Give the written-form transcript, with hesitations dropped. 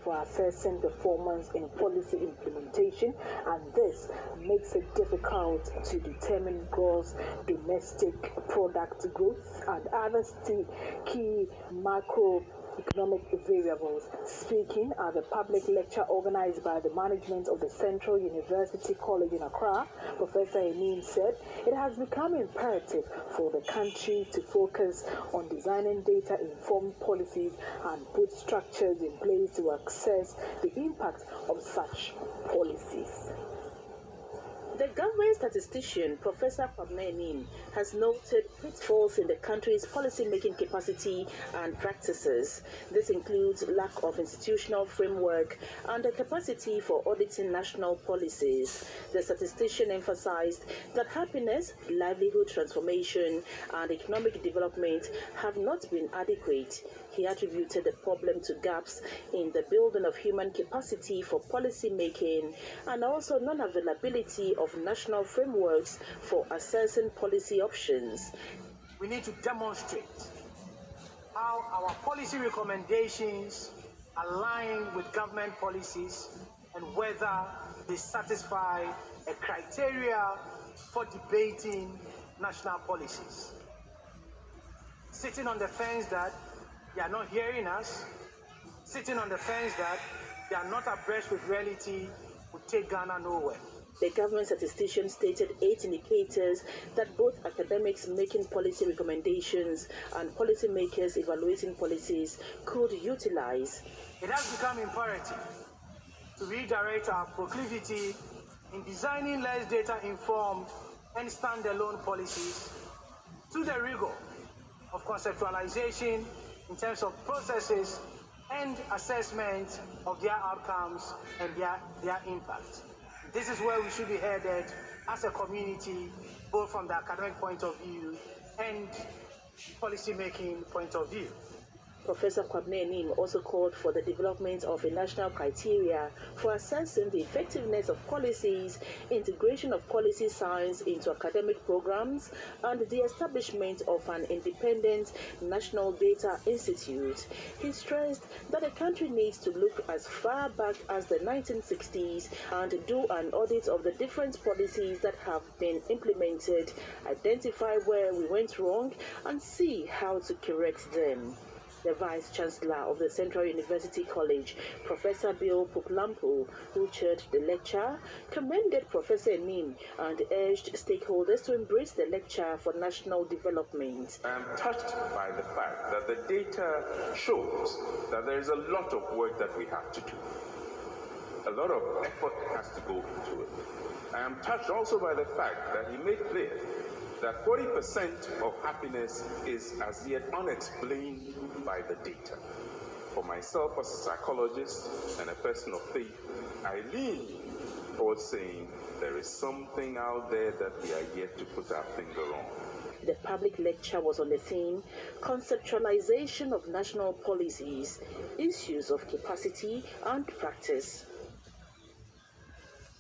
for assessing performance in policy implementation, and this makes it difficult to determine gross domestic product growth and other key macroeconomic variables. Speaking at the public lecture organized by the management of the Central University College in Accra, Professor Enim said it has become imperative for the country to focus on designing data-informed policies and put structures in place to assess the impact of such policies. The government statistician, Professor Kwabena Enim, has noted pitfalls in the country's policy-making capacity and practices. This includes lack of institutional framework and the capacity for auditing national policies. The statistician emphasized that happiness, livelihood transformation, and economic development have not been adequate. He attributed the problem to gaps in the building of human capacity for policy making and also non-availability of national frameworks for assessing policy options. We need to demonstrate how our policy recommendations align with government policies and whether they satisfy a criteria for debating national policies. Sitting on the fence that they are not hearing us, sitting on the fence that they are not abreast with reality, will take Ghana nowhere. The government statistician stated 8 indicators that both academics making policy recommendations and policymakers evaluating policies could utilize. It has become imperative to redirect our proclivity in designing less data-informed and standalone policies to the rigor of conceptualization in terms of processes and assessment of their outcomes and their impact. This is where we should be headed as a community, both from the academic point of view and policy-making point of view. Professor Kwabena Enim also called for the development of a national criteria for assessing the effectiveness of policies, integration of policy science into academic programs, and the establishment of an independent national data institute. He stressed that the country needs to look as far back as the 1960s and do an audit of the different policies that have been implemented, identify where we went wrong, and see how to correct them. The Vice-Chancellor of the Central University College, Professor Bill Puklampu, who chaired the lecture, commended Professor Enim and urged stakeholders to embrace the lecture for national development. I am touched by the fact that the data shows that there is a lot of work that we have to do. A lot of effort has to go into it. I am touched also by the fact that he made clear that 40% of happiness is as yet unexplained by the data. For myself as a psychologist and a person of faith, I lean towards saying there is something out there that we are yet to put our finger on. The public lecture was on the theme, Conceptualization of National Policies, Issues of Capacity and Practice.